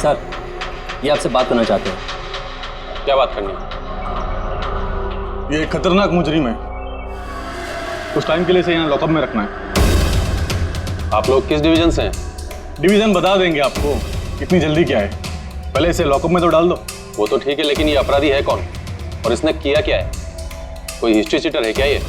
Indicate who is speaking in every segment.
Speaker 1: Sir, ये आपसे बात करना चाहते हैं।
Speaker 2: क्या बात करनी है?
Speaker 3: ये एक खतरनाक मुजरिम है, कुछ टाइम के लिए इसे यहाँ लॉकअप में रखना है।
Speaker 2: आप लोग किस डिवीजन से हैं?
Speaker 3: डिवीजन बता देंगे आपको, इतनी जल्दी क्या है, पहले इसे लॉकअप में तो डाल दो।
Speaker 2: वो तो ठीक है, लेकिन ये अपराधी है कौन और इसने किया क्या है? कोई हिस्ट्री चीटर है क्या ये?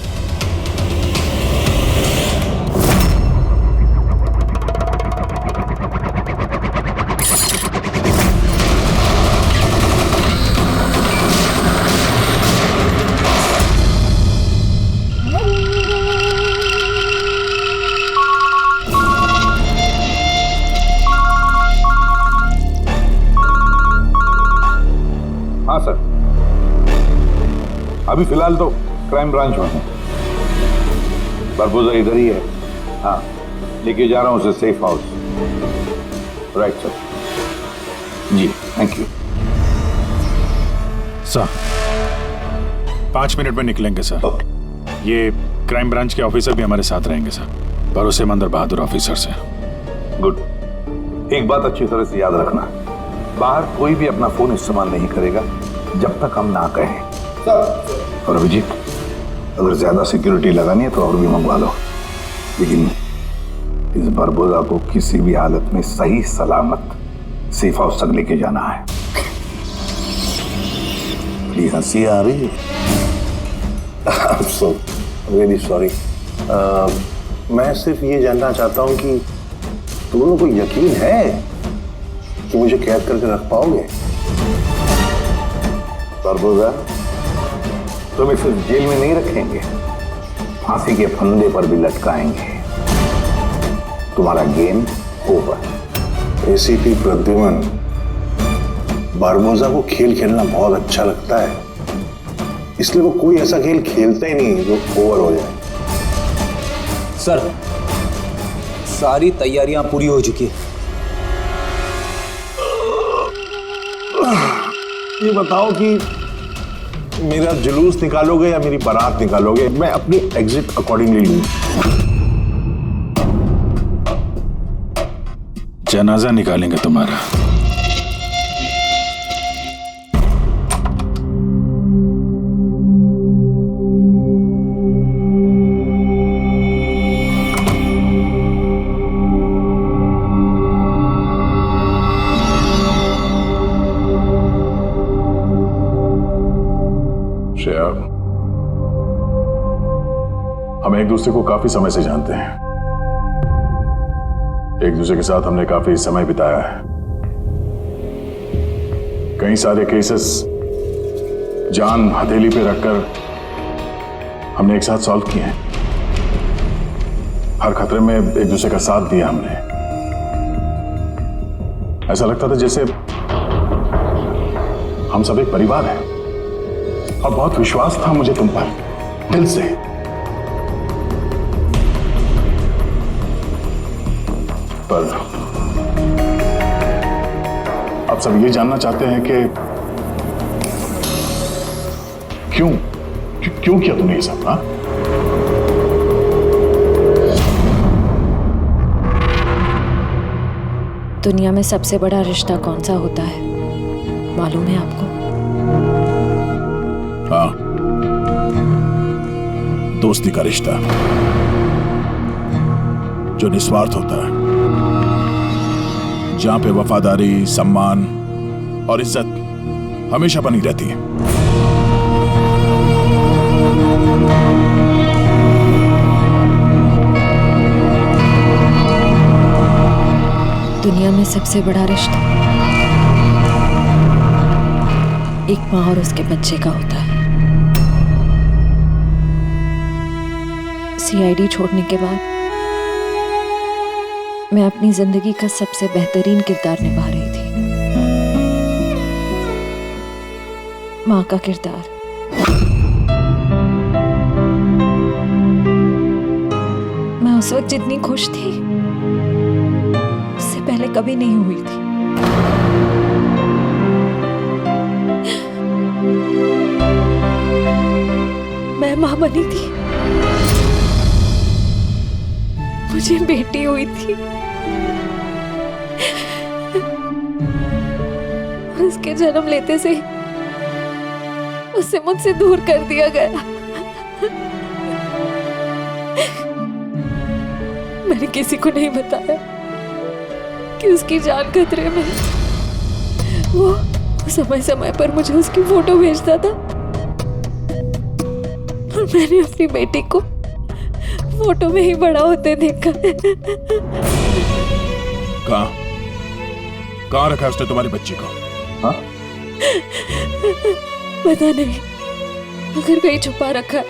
Speaker 4: हाँ सर, अभी फिलहाल तो क्राइम ब्रांच में है। बरबूजा इधर ही है। हाँ, लेके जा रहा हूँ उसे सेफ हाउस। Right sir. जी थैंक यू
Speaker 5: सर। 5 मिनट में निकलेंगे सर। ये क्राइम ब्रांच के ऑफिसर भी हमारे साथ रहेंगे सर, भरोसेमंद और बहादुर ऑफिसर से।
Speaker 4: गुड। एक बात अच्छी तरह से याद रखना, बाहर कोई भी अपना फोन इस्तेमाल नहीं करेगा जब तक हम ना कहें। और अभिजीत, अगर ज्यादा सिक्योरिटी लगानी है तो और भी मंगवा लो, लेकिन इस बरबोजा को किसी भी हालत में सही सलामत सेफ हाउस तक लेके जाना है। बड़ी हंसी आ रही है। So really sorry. मैं सिर्फ ये जानना चाहता हूँ कि तुम लोगों को यकीन है कि मुझे कैद करके रख पाओगे? बरबोजा, तुम्हें सिर्फ जेल में नहीं रखेंगे, फांसी के फंदे पर भी लटकाएंगे। तुम्हारा गेम ओवर। एसीपी प्रद्युमन, बरबोजा को खेल खेलना बहुत अच्छा लगता है, इसलिए वो कोई ऐसा खेल खेलता ही नहीं जो ओवर हो जाए।
Speaker 1: सर, सारी तैयारियां पूरी हो चुकी है।
Speaker 4: ये बताओ कि मेरा जुलूस निकालोगे या मेरी बारात निकालोगे? मैं अपनी एग्जिट अकॉर्डिंगली लूं।
Speaker 5: जनाजा निकालेंगे तुम्हारा।
Speaker 3: श्रेया, हम एक दूसरे को काफी समय से जानते हैं, एक दूसरे के साथ हमने काफी समय बिताया है। कई सारे केसेस जान हथेली पे रखकर हमने एक साथ सॉल्व किए हैं। हर खतरे में एक दूसरे का साथ दिया हमने। ऐसा लगता था जैसे हम सब एक परिवार हैं, और बहुत विश्वास था मुझे तुम पर, दिल से। पर अब सब ये जानना चाहते हैं कि क्यों किया तुमने ये सब? हाँ,
Speaker 6: दुनिया में सबसे बड़ा रिश्ता कौन सा होता है मालूम है आपको?
Speaker 5: हाँ, दोस्ती का रिश्ता जो निस्वार्थ होता है, जहां पे वफादारी, सम्मान और इज्जत हमेशा बनी रहती है।
Speaker 6: दुनिया में सबसे बड़ा रिश्ता एक माँ और उसके बच्चे का होता है। सीआईडी छोड़ने के बाद मैं अपनी जिंदगी का सबसे बेहतरीन किरदार निभा रही थी, माँ का किरदार। मैं उस वक्त जितनी खुश थी उससे पहले कभी नहीं हुई थी। मैं माँ बनी थी, मुझे बेटी हुई थी, उसके जन्म लेते से ही उसे मुझसे दूर कर दिया गया। मैंने किसी को नहीं बताया कि उसकी जान खतरे में है। वो समय समय पर मुझे उसकी फोटो भेजता था और मैंने अपनी बेटी को फोटो में ही बड़ा होते देखा।
Speaker 5: कहाँ रखा है उसने तुम्हारी बच्ची को?
Speaker 3: हाँ?
Speaker 6: पता नहीं, अगर कहीं छुपा रखा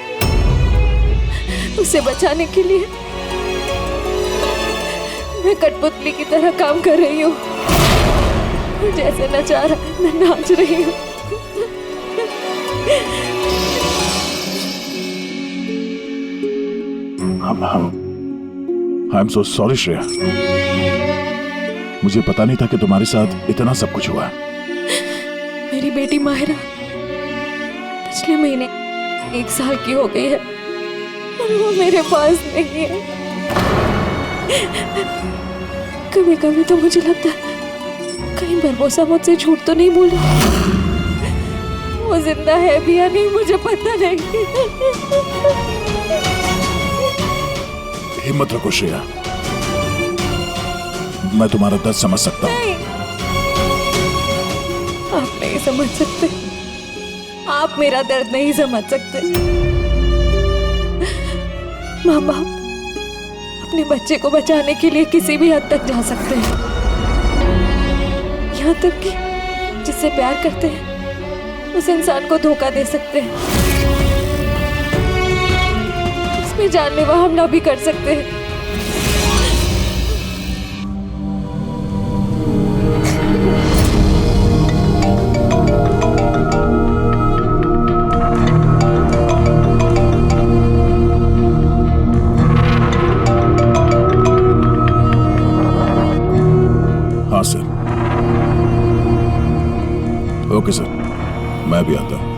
Speaker 6: उसे बचाने के लिए मैं कठपुतली की तरह काम कर रही हूँ। जैसे नचारा मैं नाच रही हूँ।
Speaker 5: I am so sorry Shreya, मुझे पता नहीं था कि तुम्हारे साथ इतना सब कुछ हुआ।
Speaker 6: मेरी बेटी माहिरा पिछले महीने 1 साल की हो गई है और वो मेरे पास नहीं है। कभी कभी तो मुझे लगता है कहीं बरबोसा मुझसे झूठ तो नहीं बोला। वो जिंदा है भी या नहीं मुझे पता नहीं।
Speaker 5: हिम्मत रखो श्रेया, मैं तुम्हारा दर्द समझ सकता हूँ।
Speaker 6: नहीं, आप नहीं समझ सकते। आप मेरा दर्द नहीं समझ सकते। माँ बाप अपने बच्चे को बचाने के लिए किसी भी हद तक जा सकते हैं, यहाँ तक कि जिससे प्यार करते हैं उस इंसान को धोखा दे सकते हैं। इसमें जानलेवा हमला भी कर सकते हैं।
Speaker 5: हाँ सर। ओके सर, मैं भी आता हूँ।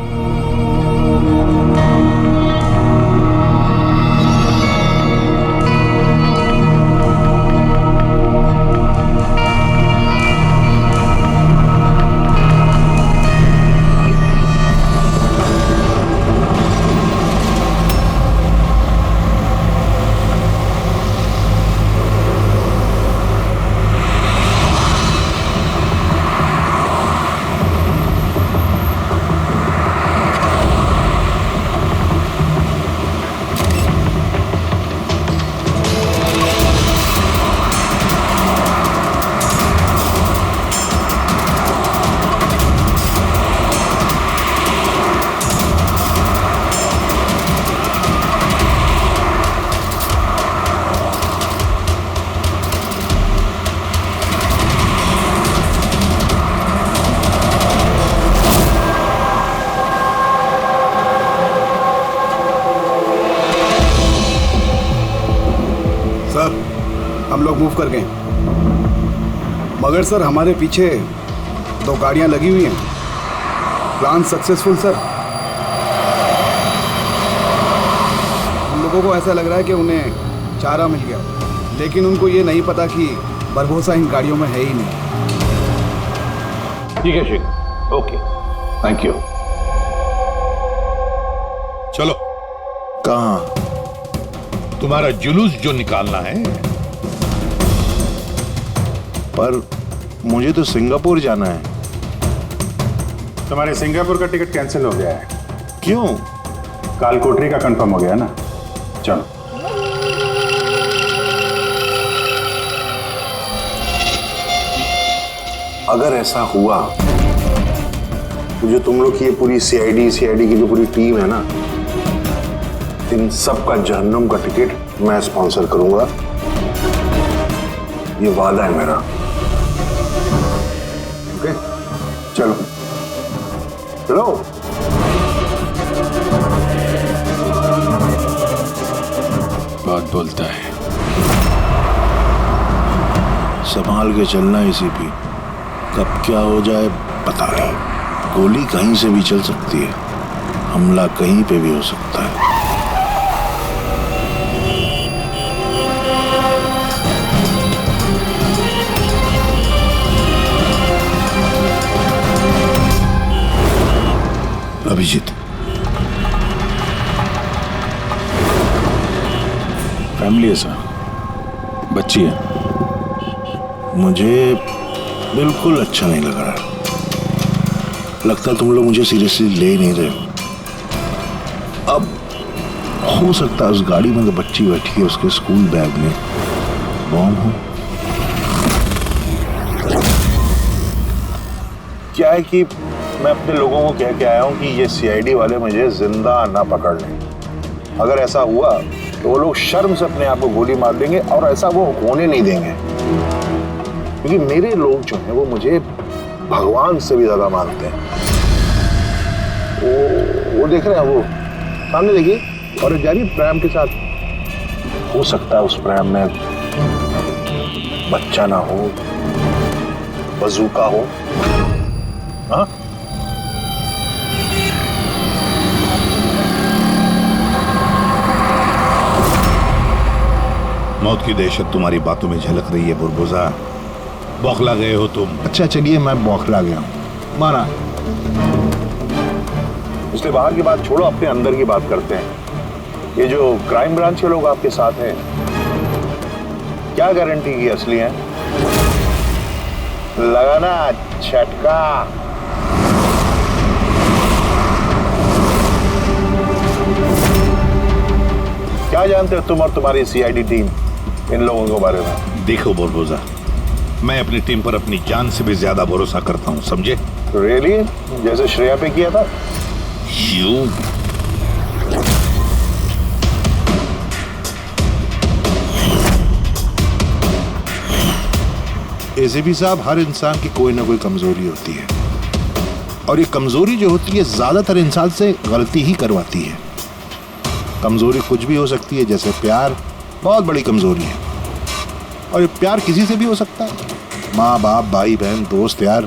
Speaker 7: हम लोग मूव कर गए, मगर सर हमारे पीछे 2 गाड़ियां लगी हुई हैं। Plan successful sir. हम लोगों को ऐसा लग रहा है कि उन्हें चारा मिल गया, लेकिन उनको ये नहीं पता कि बरबोसा इन गाड़ियों में है ही नहीं।
Speaker 4: ठीक है शेख, ओके, थैंक यू।
Speaker 8: चलो।
Speaker 4: कहाँ?
Speaker 8: तुम्हारा जुलूस जो निकालना है।
Speaker 4: पर मुझे तो सिंगापुर जाना है।
Speaker 5: तुम्हारे सिंगापुर का टिकट कैंसिल हो गया है।
Speaker 4: क्यों?
Speaker 5: काल कोठरी का कंफर्म हो गया ना। चलो।
Speaker 4: अगर ऐसा हुआ तो जो तुम लोग की ये पूरी सीआईडी की जो पूरी टीम है ना, इन सब का जहन्नुम का टिकट मैं स्पॉन्सर करूंगा। ये वादा है मेरा। ओके, चलो चलो।
Speaker 5: बहुत बोलता है।
Speaker 4: संभाल के चलना एसीपी, कब क्या हो जाए पता नहीं। गोली कहीं से भी चल सकती है, हमला कहीं पे भी हो सकता है।
Speaker 8: अभिजीत,
Speaker 5: फैमिली है सर, बच्ची है।
Speaker 8: मुझे बिल्कुल अच्छा नहीं लग रहा। लगता है तुम लोग मुझे सीरियसली ले ही नहीं रहे हो। अब हो सकता है उस गाड़ी में जो बच्ची बैठी है उसके स्कूल बैग में बॉम्ब हो। क्या है कि मैं अपने लोगों को कह के आया हूं कि ये सीआईडी वाले मुझे जिंदा ना पकड़ लें। अगर ऐसा हुआ तो वो लोग शर्म से अपने आप को गोली मार देंगे और ऐसा वो होने नहीं देंगे, क्योंकि मेरे लोग जो हैं वो मुझे भगवान से भी ज्यादा मानते हैं। वो देख रहे हैं, वो सामने देखिए, और जा रही प्रेम के साथ। हो सकता है उस प्रेम में बच्चा ना हो, बजूका हो। हाँ,
Speaker 9: मौत की दहशत तुम्हारी बातों में झलक रही है बुरबुजा। बौखला गए हो तुम।
Speaker 8: अच्छा चलिए, मैं बौखला गया हूं, माना। इसलिए बाहर की बात छोड़ो, अपने अंदर की बात करते हैं। ये जो क्राइम ब्रांच के लोग आपके साथ हैं, क्या गारंटी की असली हैं? लगाना झटका। क्या जानते हो तुम और तुम्हारी सीआईडी टीम इन लोगों के बारे में?
Speaker 9: देखो बुरबुजा, मैं अपनी टीम पर अपनी जान से भी ज्यादा भरोसा करता हूं, समझे?
Speaker 8: रियली? जैसे श्रेया पे किया था?
Speaker 9: यू एसीपी साहब, हर इंसान की कोई ना कोई कमजोरी होती है, और ये कमजोरी जो होती है ज्यादातर इंसान से गलती ही करवाती है। कमजोरी कुछ भी हो सकती है, जैसे प्यार बहुत बड़ी कमजोरी है, और ये प्यार किसी से भी हो सकता है। माँ बाप, भाई बहन, दोस्त, यार,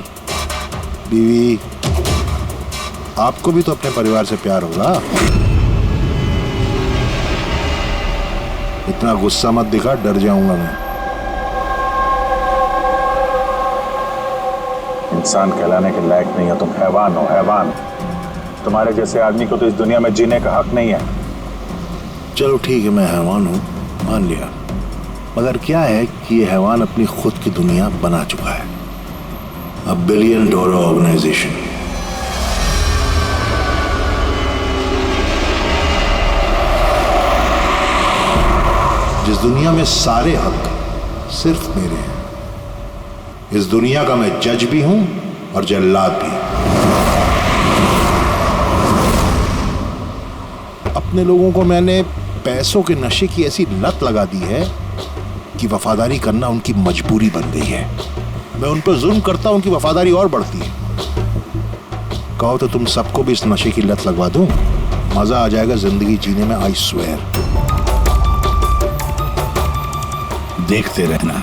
Speaker 9: बीवी। आपको भी तो अपने परिवार से प्यार होगा। इतना गुस्सा मत दिखा, डर जाऊंगा मैं।
Speaker 8: इंसान कहलाने के लायक नहीं हो तुम, हैवान हो, हैवान। तुम्हारे जैसे आदमी को तो इस दुनिया में जीने का हक नहीं है।
Speaker 9: चलो ठीक है, मैं हैवान हूं, मान लिया। मगर क्या है कि ये हैवान अपनी खुद की दुनिया बना चुका है, $1 बिलियन ऑर्गेनाइजेशन। जिस दुनिया में सारे हक सिर्फ मेरे हैं। इस दुनिया का मैं जज भी हूं और जल्लाद भी। अपने लोगों को मैंने पैसों के नशे की ऐसी लत लगा दी है कि वफादारी करना उनकी मजबूरी बन गई है। मैं उन पर जुल्म करता हूं कि वफादारी और बढ़ती है। कहो तो तुम सबको भी इस नशे की लत लगवा दूं, मजा आ जाएगा जिंदगी जीने में, आई स्वेयर। देखते रहना,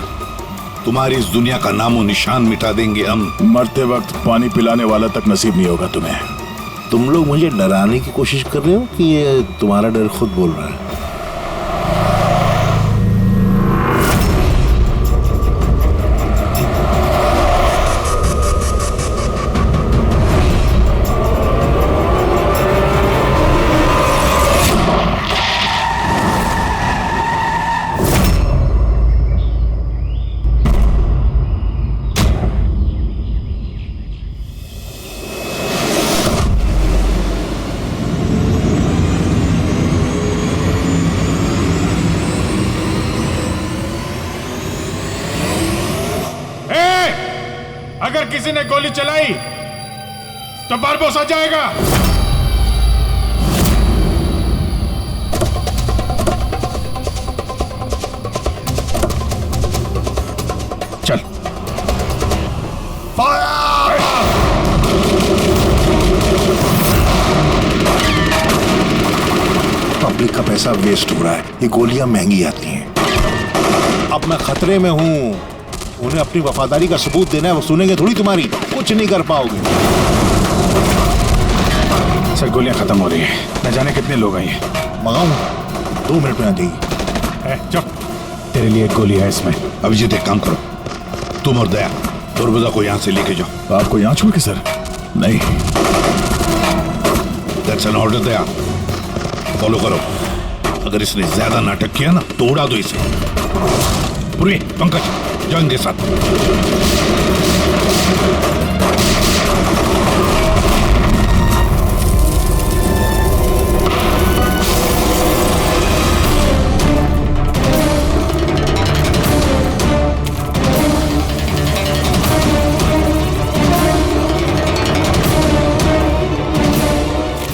Speaker 9: तुम्हारी इस दुनिया का नामो निशान मिटा देंगे हम।
Speaker 5: मरते वक्त पानी पिलाने वाला तक नसीब नहीं होगा तुम्हें।
Speaker 9: तुम लोग मुझे डराने की कोशिश कर रहे हो कि ये तुम्हारा डर खुद बोल रहा है?
Speaker 5: अगर किसी ने गोली चलाई तो बारबोस आ जाएगा। चल।
Speaker 9: पब्लिक का पैसा वेस्ट हो रहा है, ये गोलियां महंगी आती हैं। अब मैं खतरे में हूं, उन्हें अपनी वफादारी का सबूत देना है, वो सुनेंगे थोड़ी तुम्हारी, कुछ नहीं कर पाओगे।
Speaker 5: सर गोलियां खत्म हो रही हैं, न जाने कितने लोग आए हैं।
Speaker 9: मंगाऊं? 2 मिनट में आ जाएगी।
Speaker 5: चुप, तेरे लिए एक गोली है इसमें।
Speaker 9: अभिजीत एक काम करो, तुम और दया बुरबुजा को यहाँ से लेके जाओ।
Speaker 5: आपको यहाँ छोड़ के सर? नहीं,
Speaker 9: दैट्स एन ऑर्डर दे आप फॉलो करो। अगर इसने ज्यादा नाटक किया ना तो उड़ा दो इसे। पूरी पंकज जाओ इनके साथ।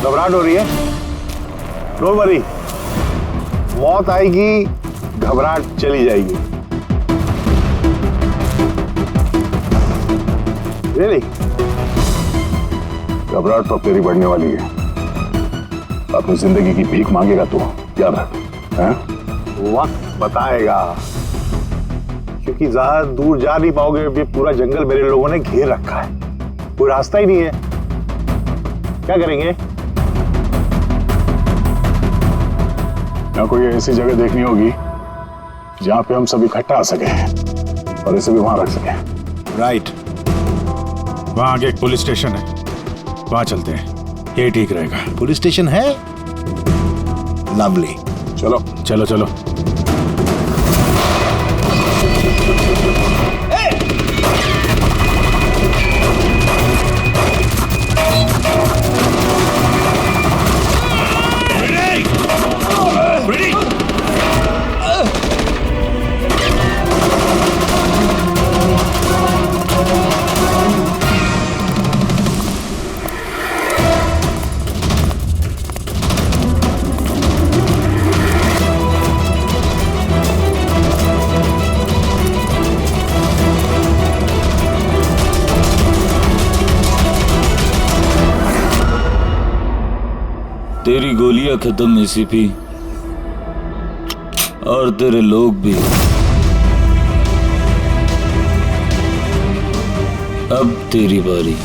Speaker 8: घबराहट हो रही है? डोंट वरी, मौत आएगी, घबराहट चली जाएगी। रियली?
Speaker 4: घबराहट तो तेरी बढ़ने वाली है। अपनी जिंदगी की भीख मांगेगा तू, याद है?
Speaker 8: वक्त बताएगा, क्योंकि ज्यादा दूर जा नहीं पाओगे। ये पूरा जंगल मेरे लोगों ने घेर रखा है, कोई रास्ता ही नहीं है। क्या करेंगे?
Speaker 4: यहाँ कोई ऐसी जगह देखनी होगी जहां पे हम सब इकट्ठा आ सके और इसे भी वहां रख सके।
Speaker 5: राइट, वहां आगे एक पुलिस स्टेशन है, वहां चलते हैं, ये ठीक रहेगा।
Speaker 9: पुलिस स्टेशन है? लवली,
Speaker 4: चलो
Speaker 5: चलो चलो।
Speaker 10: तेरी गोलियां खत्म एसीपी, और तेरे लोग भी। अब तेरी बारी।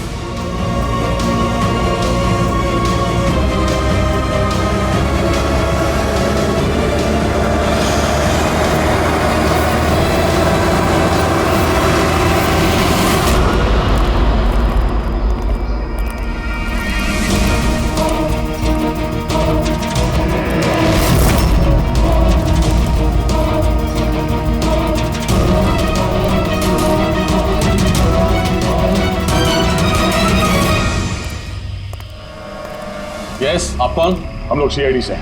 Speaker 3: यस, आप कौन?
Speaker 4: हम लोग सीआईडी से।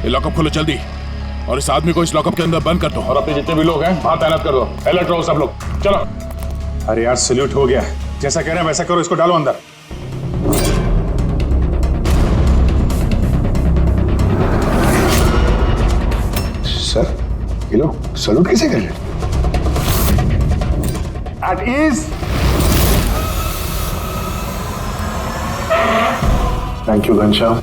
Speaker 9: ये लॉकअप खोलो जल्दी, और इस आदमी को इस लॉकअप के अंदर बंद कर दो।
Speaker 3: और अपने जितने भी लोग हैं बाहर तैनात कर दो। अलर्ट रहो सब लोग, चलो। अरे यार, सैल्यूट हो गया, जैसा कह रहे हैं वैसा करो, इसको डालो अंदर।
Speaker 4: सर, ये लोग सैल्यूट कैसे कर रहे हैं?
Speaker 8: At ease.
Speaker 4: Thank you Ghanshyam.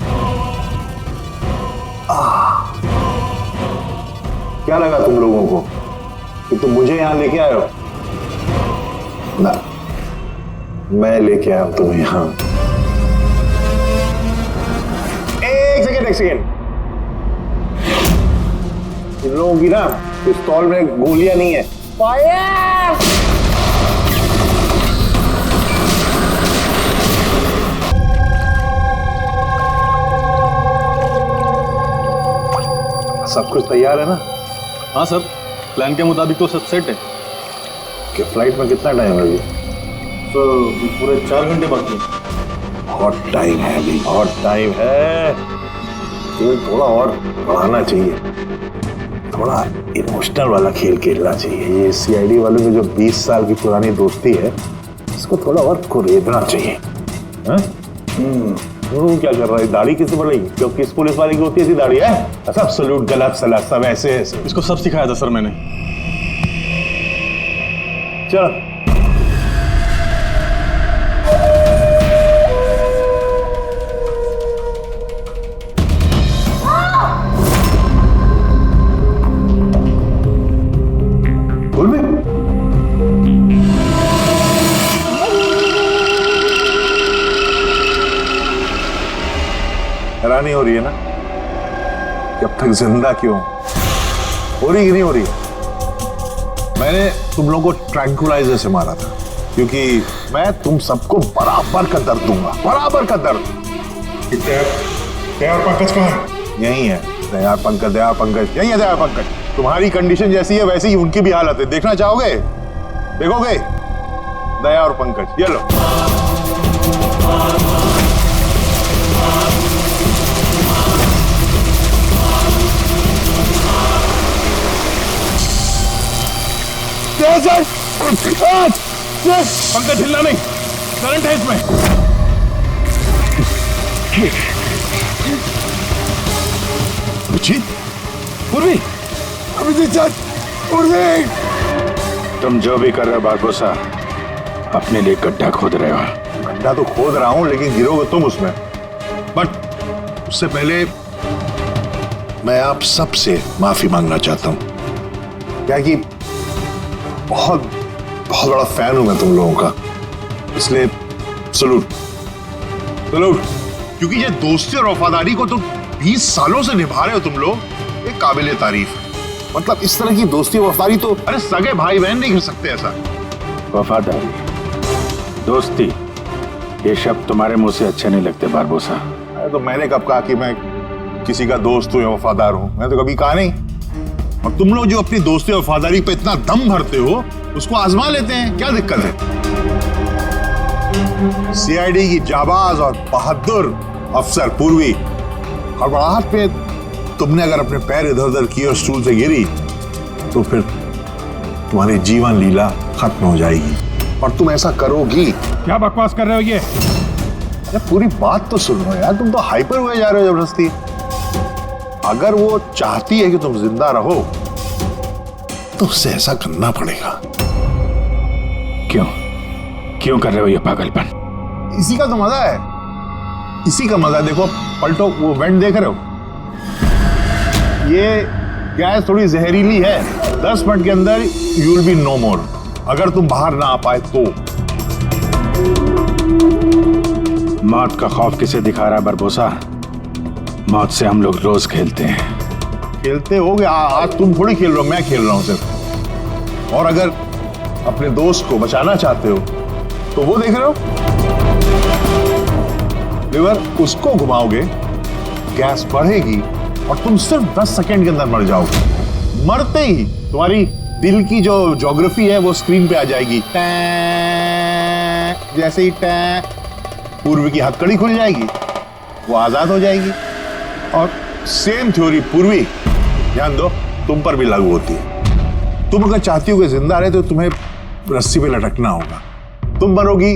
Speaker 8: क्या लगा तुम लोगों को कि तुम मुझे यहां लेके आए हो?
Speaker 4: ना,
Speaker 8: मैं लेके आया हूं तुम्हें यहां। एक सेकेंड। इन लोगों की ना पिस्तौल में गोलियां नहीं है। फायर! सब कुछ तैयार है ना?
Speaker 3: हाँ सर, प्लान के मुताबिक तो सब सेट है।
Speaker 8: कि फ्लाइट में कितना टाइम है अभी?
Speaker 3: तो पूरे 4 घंटे बाकी हैं।
Speaker 8: बहुत टाइम है अभी, बहुत टाइम है। तो थोड़ा और बढ़ाना चाहिए, थोड़ा इमोशनल वाला खेल खेलना चाहिए। ये सीआईडी वालों में जो 20 साल की पुरानी दोस्ती है, इसको थोड़ा और कुरेदना चाहिए। क्या कर रहा है? दाढ़ी किससे बढ़ेगी? क्यों किस पुलिस वाले की होती है ऐसी दाढ़ी है? सब सलूट, गलत सलत, सब ऐसे ऐसे।
Speaker 3: इसको सब सिखाया था सर मैंने।
Speaker 8: चल बोल में हैरानी हो रही है ना कि अब तक जिंदा क्यों? हो रही कि नहीं हो रही? मैंने तुम लोगों को ट्रैंकुलाइजर से मारा था, क्योंकि मैं तुम सबको बराबर का दर्द दूंगा, बराबर का दर्द।
Speaker 9: दया और पंकज कहाँ है?
Speaker 8: यही है दया पंकज, दया पंकज यही है, दया पंकज। तुम्हारी कंडीशन जैसी है वैसी ही उनकी भी हालत है। देखना चाहोगे? देखोगे? दया और पंकज, ये लो।
Speaker 5: पंकज हिलना नहीं, करंट है इसमें। पूर्वी, तुम जो भी कर रहे हो बारबोसा, अपने लिए गड्ढा खोद रहे हो।
Speaker 8: गड्ढा तो खोद रहा हूं, लेकिन गिरोगे तुम उसमें।
Speaker 9: बट उससे पहले मैं आप सबसे माफी मांगना चाहता हूं।
Speaker 8: क्या कि बहुत बहुत बड़ा फैन हूं मैं तुम लोगों का, इसलिए सलूट सलूट। क्योंकि ये दोस्ती और वफादारी को तो 20 सालों से निभा रहे हो तुम लोग, ये काबिले तारीफ है। मतलब इस तरह की दोस्ती और वफादारी तो अरे सगे भाई बहन नहीं कर सकते ऐसा।
Speaker 5: वफादारी, दोस्ती, ये शब्द तुम्हारे मुंह से अच्छे नहीं लगते बारबोसा।
Speaker 8: तो मैंने कब कहा कि मैं किसी का दोस्त हूं या वफादार हूं? मैंने तो कभी कहा नहीं। और तुम लोग जो अपनी दोस्ती और वफादारी पे इतना दम भरते हो, उसको आजमा लेते हैं, क्या दिक्कत है? सीआईडी की जाबाज और बहादुर अफसर पूर्वी, हड़बड़ाहट पे तुमने अगर अपने पैर इधर उधर किए और स्टूल से गिरी तो फिर तुम्हारी जीवन लीला खत्म हो जाएगी। और तुम ऐसा करोगी।
Speaker 5: क्या बकवास कर रहे हो ये?
Speaker 8: अरे पूरी बात तो सुनो यार, तुम तो हाइपर हुए जा रहे हो जबरदस्ती। अगर वो चाहती है कि तुम जिंदा रहो
Speaker 9: तो उससे ऐसा करना पड़ेगा।
Speaker 5: क्यों क्यों कर रहे हो ये पागलपन?
Speaker 8: इसी का तो मजा है, इसी का मजा। देखो पलटो, वो वेंट देख रहे हो? ये गैस थोड़ी जहरीली है, 10 मिनट के अंदर यू विल बी नो मोर। अगर तुम बाहर ना आ पाए तो।
Speaker 5: मौत का खौफ किसे दिखा रहा है बारबोसा? मौत से हम लोग रोज खेलते हैं।
Speaker 8: खेलते होगे, आज तुम थोड़ी खेल रहे हो, मैं खेल रहा हूं सिर्फ। और अगर अपने दोस्त को बचाना चाहते हो तो वो देख रहे हो, लिवर उसको घुमाओगे, गैस बढ़ेगी और तुम सिर्फ 10 सेकंड के अंदर मर जाओगे। मरते ही तुम्हारी दिल की जो ज्योग्राफी है वो स्क्रीन पे आ जाएगी। जैसे ही पूर्वी की हथकड़ी खुल जाएगी, वो आजाद हो जाएगी। और सेम थ्योरी पूर्वी, ध्यान दो, तुम पर भी लागू होती है। तुम अगर चाहती हो कि जिंदा रहे तो तुम्हें रस्सी पे लटकना होगा। तुम मरोगी,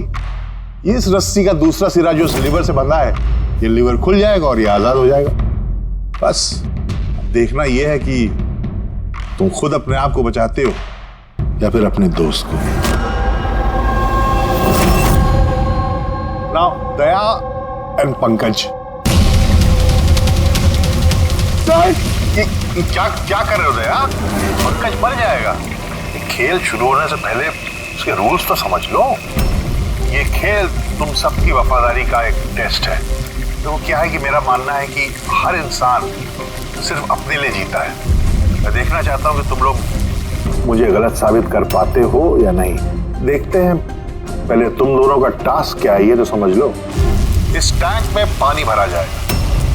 Speaker 8: इस रस्सी का दूसरा सिरा जो लिवर से बंधा है, ये लिवर खुल जाएगा और ये आजाद हो जाएगा। बस देखना यह है कि तुम खुद अपने आप को बचाते हो या फिर अपने दोस्त को। नाउ दया एंड पंकज, क्या क्या कर रहे हो दया? पंकज मर जाएगा। खेल शुरू होने से पहले उसके रूल्स तो समझ लो। ये खेल तुम सबकी वफादारी का एक टेस्ट है। तो क्या है कि मेरा मानना है कि हर इंसान सिर्फ अपने लिए जीता है। मैं देखना चाहता हूं कि तुम लोग मुझे गलत साबित कर पाते हो या नहीं। देखते हैं, पहले तुम दोनों का टास्क क्या है ये तो समझ लो। इस टैंक में पानी भरा जाएगा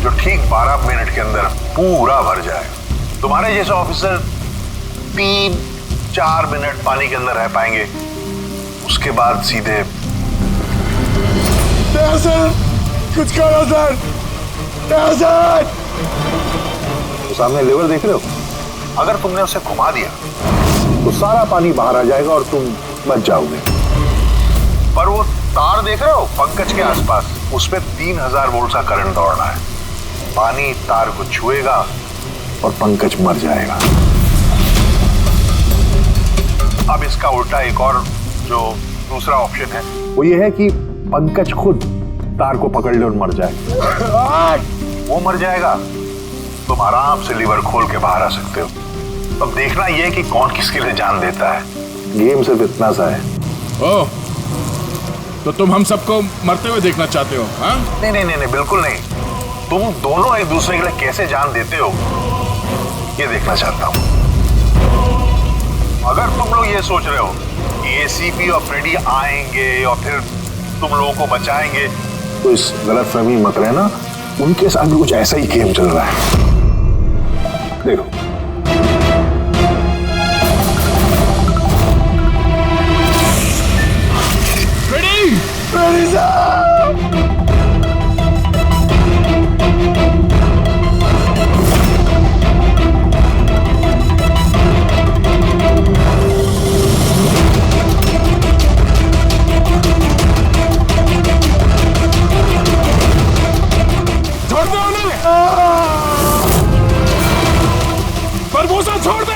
Speaker 8: जो ठीक 12 मिनट के अंदर पूरा भर जाएगा। तुम्हारे जैसे ऑफिसर 3-4 मिनट पानी के अंदर रह पाएंगे, उसके बाद सीधे सर, कुछ करो सर, सर। तो सामने लेवर देख रहे हो? अगर तुमने उसे घुमा दिया तो सारा पानी बाहर आ जाएगा और तुम बच जाओगे। पर वो तार देख रहे हो पंकज के आसपास, उसमें 3000 वोल्ट का करंट दौड़ना है। पानी तार को छुएगा और पंकज मर जाएगा। अब इसका उल्टा एक और जो दूसरा ऑप्शन है वो ये है कि पंकज खुद तार को पकड़ ले और मर जाए। वो मर जाएगा, तुम आराम से लीवर खोल के बाहर आ सकते हो। अब देखना यह है कि कौन किसके लिए जान देता है। गेम सिर्फ इतना सा है।
Speaker 5: ओह, तो तुम हम सबको मरते हुए देखना चाहते हो? हाँ?
Speaker 8: नहीं नहीं नहीं, बिल्कुल नहीं। तुम दोनों एक दूसरे के लिए कैसे जान देते हो ये देखना चाहता हूं। अगर तुम लोग ये सोच रहे हो कि एसीपी और फ्रेडी आएंगे और फिर तुम लोगों को बचाएंगे, तो इस गलतफहमी मत रहना, उनके साथ भी कुछ ऐसा ही गेम चल रहा है। देखो फ्रेडी साहब,
Speaker 5: छोड़ दे उन्हें, बरबोसा छोड़ दे।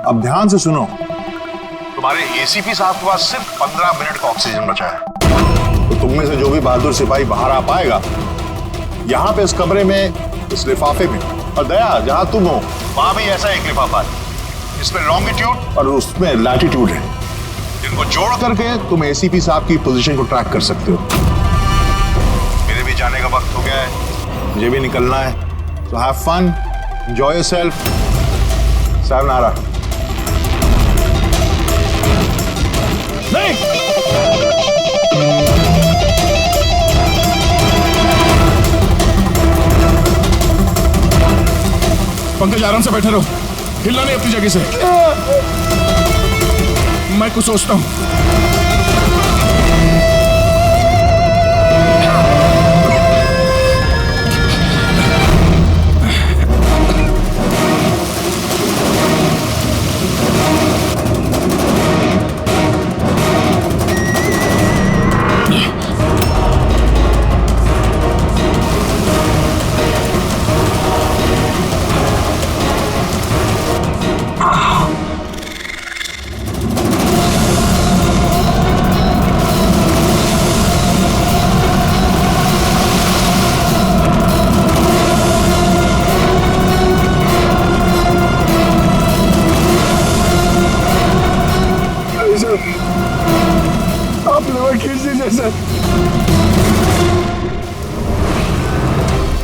Speaker 8: अब ध्यान से सुनो, तुम्हारे एसीपी साहब के पास सिर्फ 15 मिनट का ऑक्सीजन बचा है, तो तुम में से जो भी बहादुर सिपाही बाहर आ पाएगा, यहाँ पे इस कमरे में, इस लिफाफे में, और दया जहां तुम हो वहां भी ऐसा एक लिफाफा है, इसमें लॉन्गिट्यूड और उसमें लैटिट्यूड है, जिनको जोड़ करके तुम एसीपी साहब की पोजीशन को ट्रैक कर सकते हो। मेरे भी जाने का वक्त हो गया है, मुझे भी निकलना है, तो have fun, enjoy yourself, sayonara.
Speaker 5: नहीं, पंकज आराम से बैठे रहो, हिलना नहीं अपनी जगह से। मैं कुछ सोचता हूं।
Speaker 8: आप लेवर खींच दीजिए सर,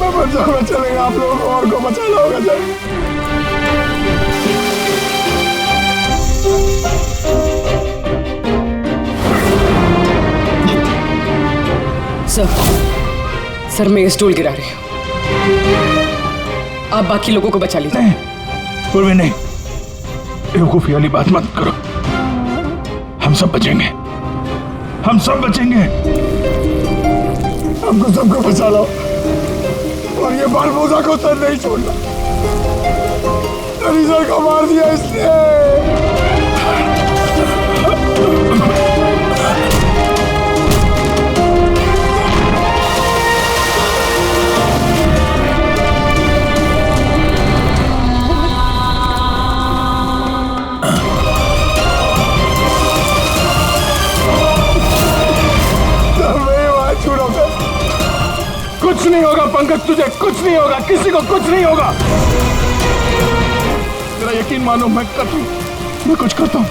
Speaker 8: मैं मर जाऊंगा, चलेगा, आप लोगों को और को बचाना होगा
Speaker 11: सर। सर मैं स्टूल गिरा रही हूँ, आप बाकी लोगों को बचा लीजिए।
Speaker 5: नहीं, नहीं, बेवकूफी वाली बात मत करो, हम सब बचेंगे, हम सब बचेंगे।
Speaker 8: हमको सबको बचा लो, और ये बारबोसा को सर नहीं छोड़ना, सर को मार दिया इसने।
Speaker 5: कुछ नहीं होगा पंकज, तुझे कुछ नहीं होगा, किसी को कुछ नहीं होगा। तेरा यकीन मानो, मैं कुछ करता हूँ।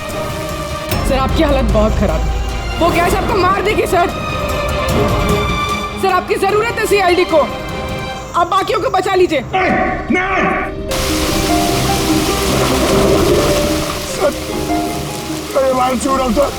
Speaker 11: सर आपकी हालत बहुत खराब है, वो गैस आपको मार देगी सर। सर आपकी जरूरत है सीआईडी को, आप बाकियों को बचा लीजिए।
Speaker 8: सर मार छू रहा था।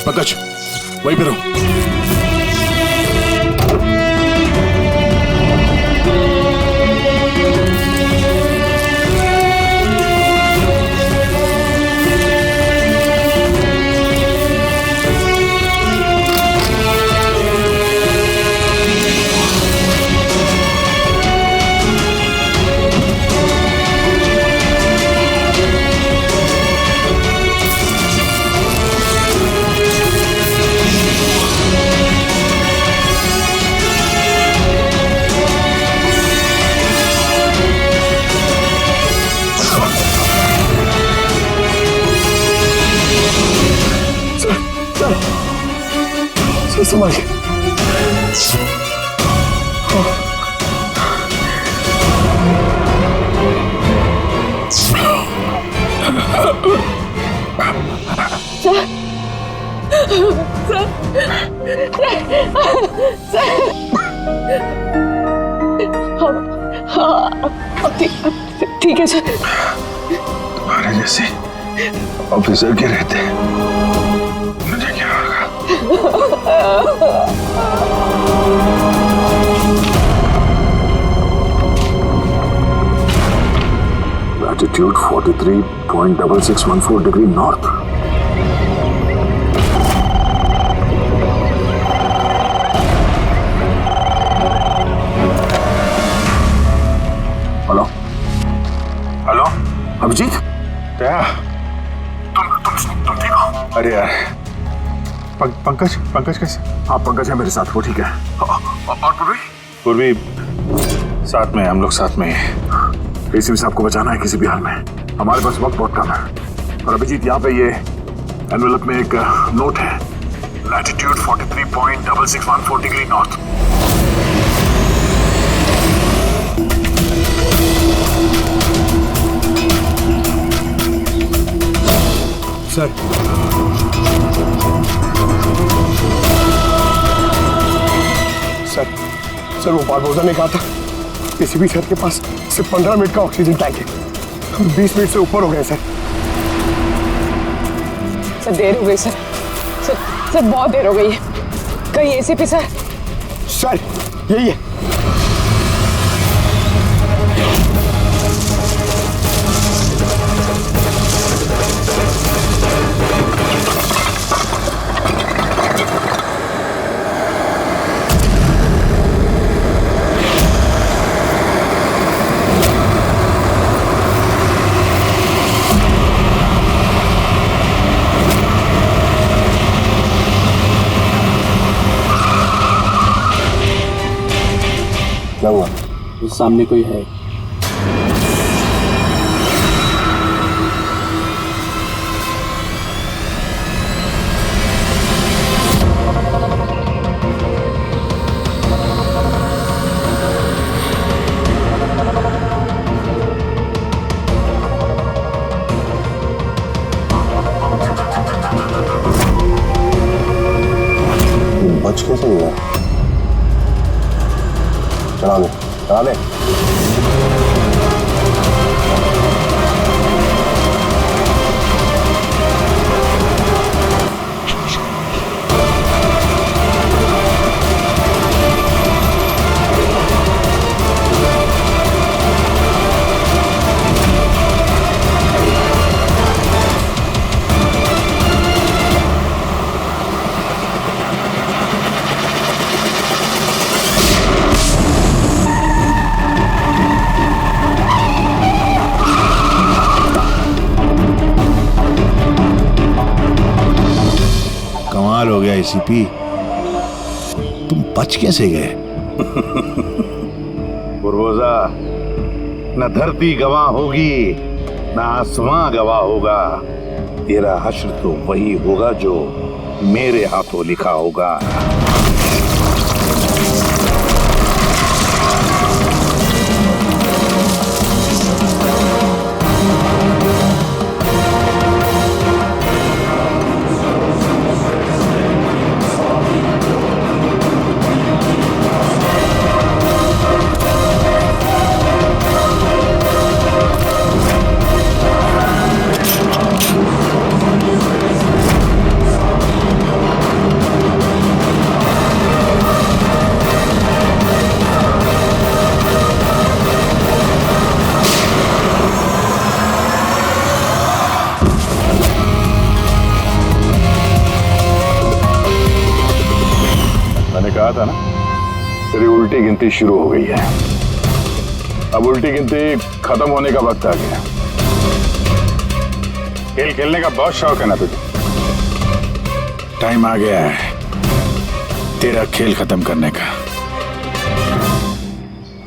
Speaker 5: पंकज वहीं पे रहो।
Speaker 3: संभालिए।
Speaker 11: ठीक है सर।
Speaker 8: तुम्हारे जैसे ऑफिसर के रहते मुझे क्या होगा? Latitude 43.6614 degree north. Hello hello Abhijeet क्या तुम ठीक हो? अरे यार पंकज कैसे? हाँ पंकज है मेरे साथ, वो ठीक है। और पूर्वी साथ में, हम लोग साथ में हैं। एसीपी साहब को बचाना है किसी भी हाल में, हमारे पास वक्त बहुत कम है। और अभिजीत यहाँ पे ये एनवेलप में एक नोट है, latitude 43.6614 degree north.
Speaker 7: Sir sir वो बारबोसा ने कहा था एसीपी सर के पास सिर्फ 15 मिनट का ऑक्सीजन टैंक है, हम 20 मिनट से ऊपर हो गए सर।
Speaker 11: सर देर हो गई सर बहुत देर हो गई है। कहीं एसीपी सर?
Speaker 7: सर यही है।
Speaker 1: क्या हुआ? उस सामने कोई है?
Speaker 8: बच कैसे गया? चला दे
Speaker 9: हो गया एसीपी, तुम बच कैसे गए?
Speaker 8: बुरबोजा, न धरती गवाह होगी न आसमां गवाह होगा, तेरा हश्र तो वही होगा जो मेरे हाथों लिखा होगा। कहा था ना, तेरी उल्टी गिनती शुरू हो गई है। अब उल्टी गिनती खत्म होने का वक्त आ गया। खेल खेलने का बहुत शौक है ना तुझे?
Speaker 5: टाइम आ गया है तेरा खेल खत्म करने का।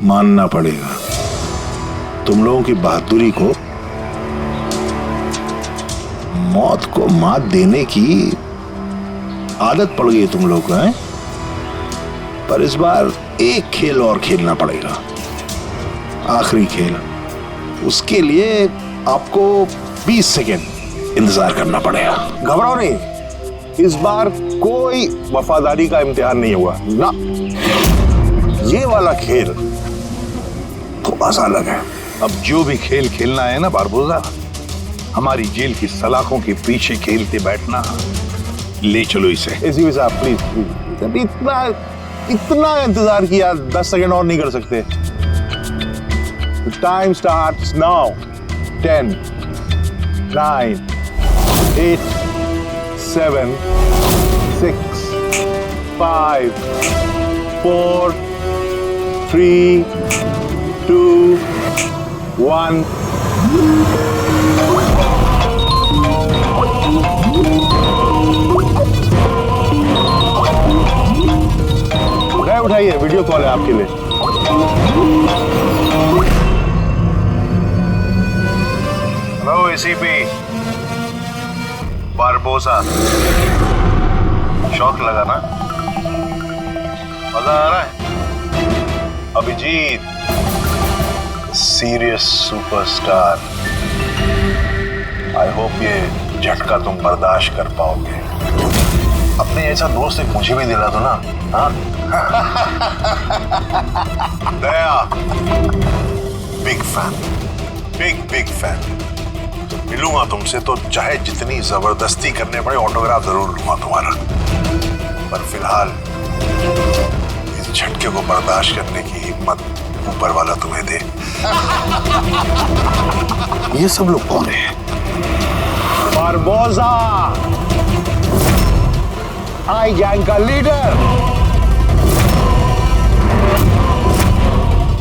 Speaker 9: मानना पड़ेगा, तुम लोगों की बहादुरी को, मौत को मात देने की आदत पड़ गई तुम लोग को, हैं? पर इस बार एक खेल और खेलना पड़ेगा, आखिरी खेल। उसके लिए आपको 20 सेकेंड इंतजार करना पड़ेगा।
Speaker 8: घबराओ नहीं, इस बार कोई वफादारी का इम्तिहान नहीं हुआ ना। ये वाला खेल थोड़ा सा अलग है।
Speaker 4: अब जो भी खेल खेलना है ना बारबोसा, हमारी जेल की सलाखों के पीछे खेलते बैठना। ले चलो इसे।
Speaker 8: एसीपी साहब प्लीज, अभी इतना इंतजार किया, 10 सेकंड और नहीं कर सकते। Time starts now. 10, 9, 8, 7, 6, 5, 4, 3, 2, 1। उठाइए, वीडियो कॉल है आपके लिए।
Speaker 4: हेलो एसीपी बारबोसा, शौक लगा ना? मजा आ रहा है? Abhijeet serious superstar, I hope ये झटका तुम बर्दाश्त कर पाओगे। अपने ऐसा दोस्त एक मुझे भी दिला दो ना। हाँ दया, बिग फैन, बिग फैन। मिलूंगा तुमसे तो चाहे जितनी जबरदस्ती करने पड़े, ऑटोग्राफ जरूर लूंगा तुम्हारा। पर फिलहाल इस झटके को बर्दाश्त करने की हिम्मत ऊपर वाला तुम्हें दे। ये सब लोग कौन है?
Speaker 8: बारबोसा, आई गैंग का लीडर।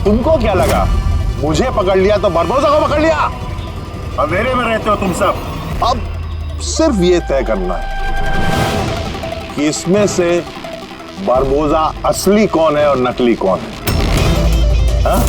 Speaker 8: तुमको क्या लगा मुझे पकड़ लिया तो बारबोसा को पकड़ लिया? अंधेरे में रहते हो तुम सब। अब सिर्फ ये तय करना है कि इसमें से बारबोसा असली कौन है और नकली कौन है। हाँ?